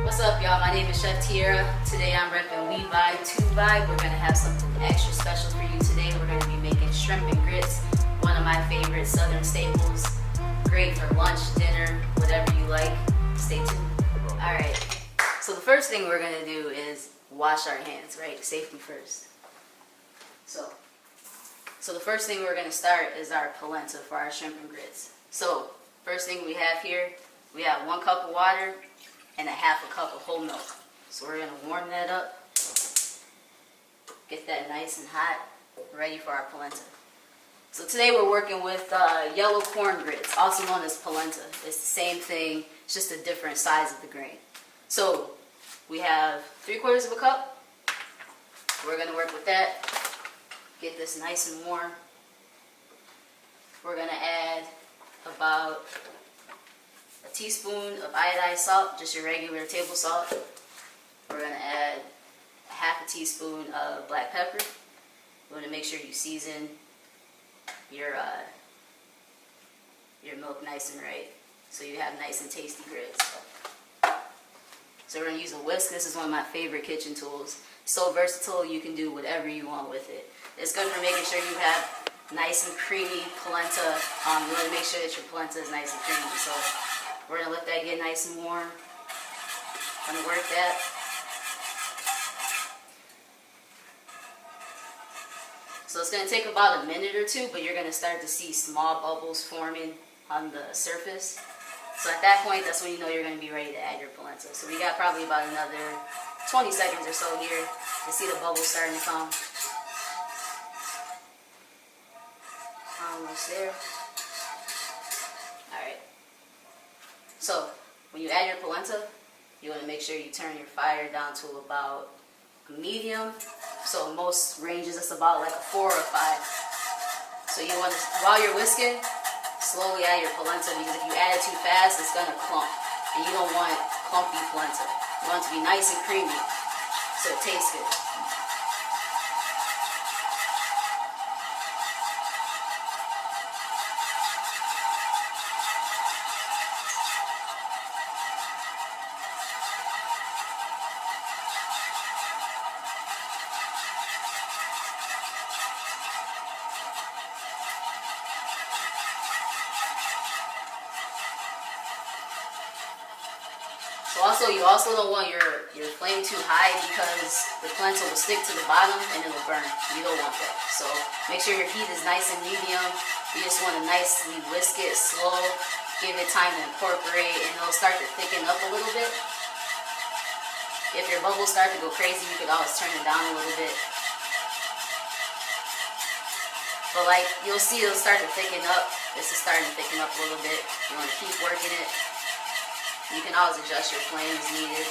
What's up, y'all? My name is Chef Tierra. Today I'm repping We Vibe, To Vibe. We're going to have something extra special for you today. We're going to be making shrimp and grits, one of my favorite southern staples. Great for lunch, dinner, whatever you like. Stay tuned. Alright, so the first thing we're going to do is wash our hands, right? Safety first. So the first thing we're going to start is our polenta for our shrimp and grits. So first thing we have here, we have 1 cup of water and a half a cup of whole milk. So we're going to warm that up, get that nice and hot, ready for our polenta. So today we're working with yellow corn grits, also known as polenta. It's the same thing, it's just a different size of the grain. So we have 3/4 of a cup. We're going to work with that. Get this nice and warm. We're going to add about a teaspoon of iodized salt, just your regular table salt. We're going to add a half a teaspoon of black pepper. You want to make sure you season your milk nice and right, so you have nice and tasty grits. So we're going to use a whisk. This is one of my favorite kitchen tools. So versatile, you can do whatever you want with it. It's good for making sure you have nice and creamy polenta. You want to make sure that your polenta is nice and creamy. So we're going to let that get nice and warm. Going to work that. So it's going to take about a minute or two, but you're going to start to see small bubbles forming on the surface. So at that point, that's when you know you're going to be ready to add your polenta. So we got probably about another 20 seconds or so here to see the bubbles starting to come. Almost there. Alright. So when you add your polenta, you want to make sure you turn your fire down to about medium. So most ranges it's about like a 4 or 5. So you want to, while you're whisking, slowly add your polenta, because if you add it too fast, it's gonna clump, and you don't want clumpy polenta. You want it to be nice and creamy, so it tastes good. So you also don't want your flame too high, because the polenta will stick to the bottom and it'll burn. You don't want that. So make sure your heat is nice and medium. You just want to nicely whisk it slow, give it time to incorporate, and it'll start to thicken up a little bit. If your bubbles start to go crazy, you could always turn it down a little bit. But like you'll see, it'll start to thicken up. This is starting to thicken up a little bit. You want to keep working it. You can always adjust your flame as needed.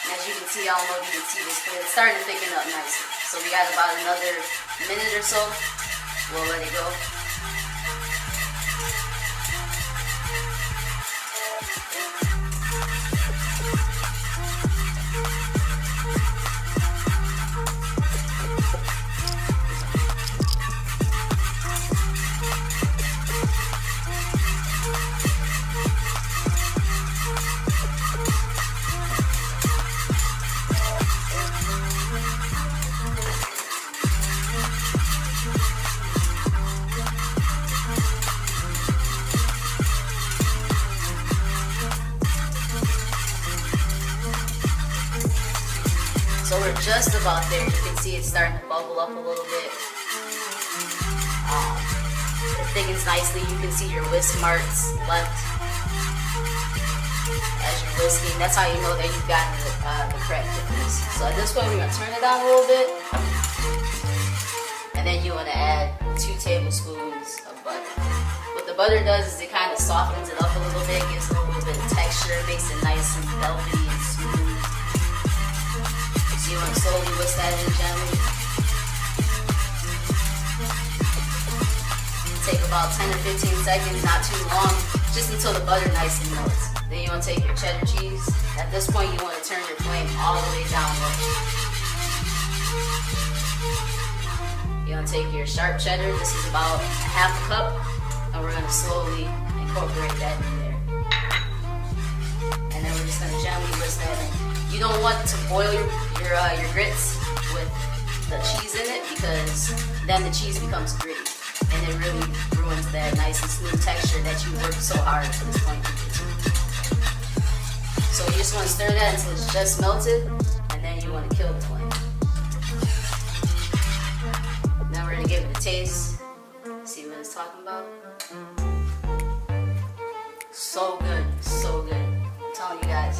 And as you can see, I don't know if you can see this, but it's starting to thicken up nicely. So we got about another minute or so. We'll let it go. So we're just about there. You can see it's starting to bubble up a little bit. It thickens nicely. You can see your whisk marks left as you're whisking. That's how you know that you've gotten the correct thickness. So at this point, we're going to turn it down a little bit. And then you want to add 2 tablespoons of butter. What the butter does is it kind of softens it up a little bit, gives it a little bit of texture, makes it nice and velvety and smooth. So you want to slowly whisk that in gently. Take about 10 to 15 seconds, not too long, just until the butter nicely melts. Then you want to take your cheddar cheese. At this point, you want to turn your flame all the way down low. You want to take your sharp cheddar. This is about half a cup, and we're going to slowly incorporate that in there. And then we're just going to gently whisk that in. You don't want to boil your grits with the cheese in it, because then the cheese becomes gritty, and it really ruins that nice and smooth texture that you worked so hard to this point to get to. So you just want to stir that until it's just melted, and then you want to kill the flame. Now we're going to give it a taste, see what it's talking about. So good, so good. I'm telling you guys.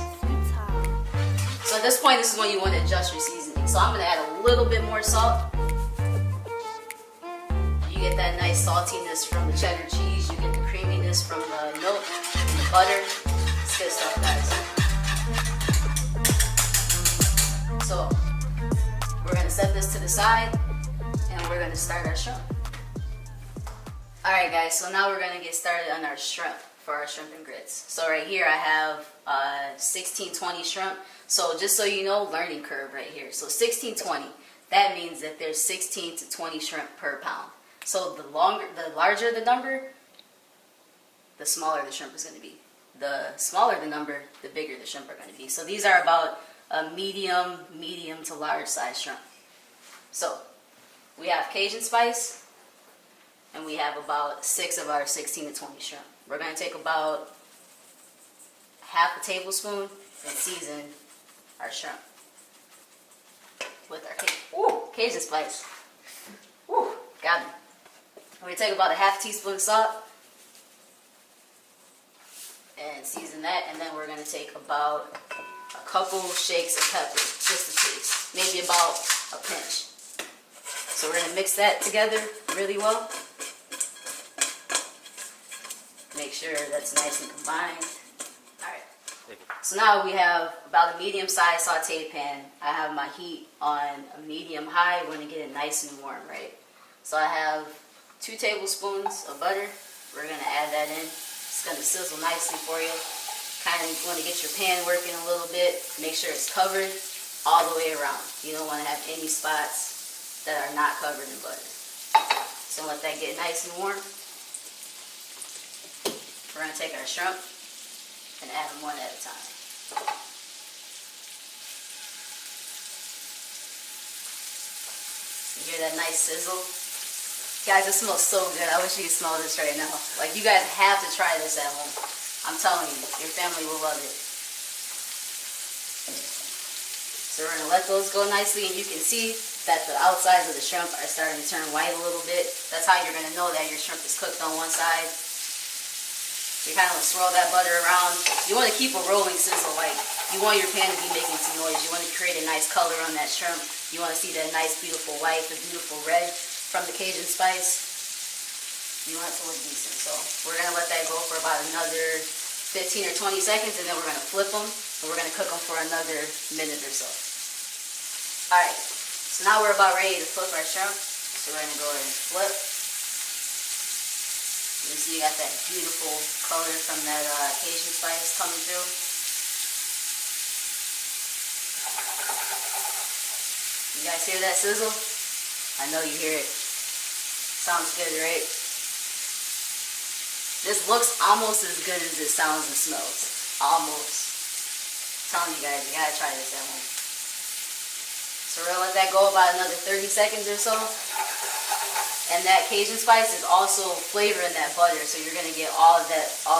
So at this point, this is when you want to adjust your seasoning. So I'm going to add a little bit more salt. You get that nice saltiness from the cheddar cheese. You get the creaminess from the milk and the butter. It's good stuff, guys. So we're going to set this to the side, and we're going to start our shrimp. Alright guys, so now we're going to get started on our shrimp for our shrimp and grits. So right here I have 1620 shrimp. So just so you know, learning curve right here. So 1620, that means that there's 16 to 20 shrimp per pound. So the larger the number, the smaller the shrimp is going to be. The smaller the number, the bigger the shrimp are going to be. So these are about a medium to large size shrimp. So we have Cajun spice, and we have about 6 of our 16 to 20 shrimp. We're going to take about half a tablespoon and season our shrimp with our Cajun spice. Ooh, got it. We're going to take about a half teaspoon of salt and season that, and then we're going to take about a couple shakes of pepper, just to taste, maybe about a pinch. So we're going to mix that together really well. Make sure that's nice and combined. Alright. So now we have about a medium-sized sauté pan. I have my heat on a medium-high. We're going to get it nice and warm, right? So I have 2 tablespoons of butter. We're going to add that in. It's going to sizzle nicely for you. Kind of want to get your pan working a little bit. Make sure it's covered all the way around. You don't want to have any spots that are not covered in butter. So let that get nice and warm. We're going to take our shrimp and add them one at a time. You hear that nice sizzle? Guys, it smells so good. I wish you could smell this right now. Like, you guys have to try this at home. I'm telling you, your family will love it. So we're going to let those go nicely, and you can see that the outsides of the shrimp are starting to turn white a little bit. That's how you're going to know that your shrimp is cooked on one side. You kind of swirl that butter around. You want to keep a rolling sizzle. Like, you want your pan to be making some noise. You want to create a nice color on that shrimp. You want to see that nice, beautiful white, the beautiful red from the Cajun spice. You want it to look decent. So we're going to let that go for about another 15 or 20 seconds, and then we're going to flip them, and we're going to cook them for another minute or so. Alright, so now we're about ready to flip our shrimp. So we're going to go ahead and flip. You see you got that beautiful color from that Cajun spice coming through. You guys hear that sizzle? I know you hear it. Sounds good, right? This looks almost as good as it sounds and smells. Almost. I'm telling you guys, you gotta try this at home. So we're gonna let that go about another 30 seconds or so. And that Cajun spice is also flavoring that butter, so you're gonna get all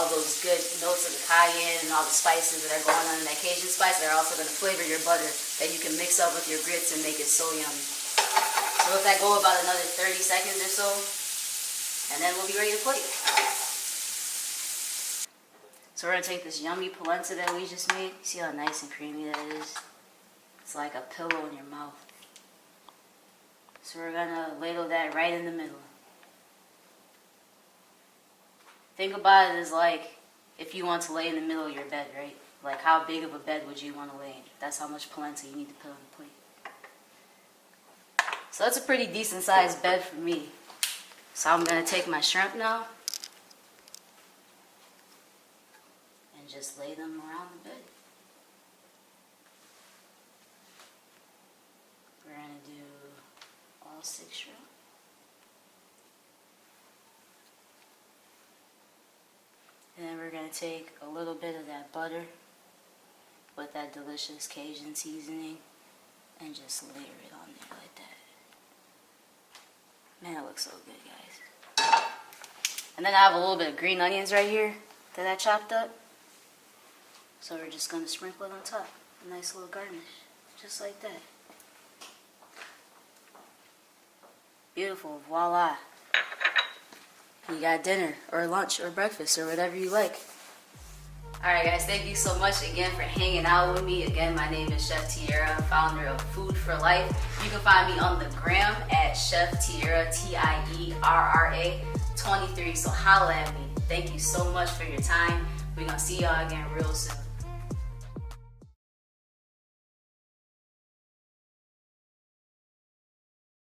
those good notes of the cayenne and all the spices that are going on in that Cajun spice. They're also gonna flavor your butter that you can mix up with your grits and make it so yummy. So let that go about another 30 seconds or so, and then we'll be ready to plate. So we're gonna take this yummy polenta that we just made. See how nice and creamy that is? It's like a pillow in your mouth. So we're gonna ladle that right in the middle. Think about it as like if you want to lay in the middle of your bed, right? Like how big of a bed would you want to lay in? That's how much polenta you need to put on the plate. So that's a pretty decent sized bed for me. So I'm gonna take my shrimp now and just lay them around the bed. We're gonna do all 6 shrimp. And then we're gonna take a little bit of that butter with that delicious Cajun seasoning and just layer it on there like that. Man, it looks so good, guys. And then I have a little bit of green onions right here that I chopped up. So we're just gonna sprinkle it on top. A nice little garnish, just like that. Beautiful, voila. You got dinner or lunch or breakfast or whatever you like. Alright guys, thank you so much again for hanging out with me. Again, my name is Chef Tierra, founder of Food for Life. You can find me on the gram at Chef Tierra, Tierra 23. So holla at me. Thank you so much for your time. We're gonna see y'all again real soon.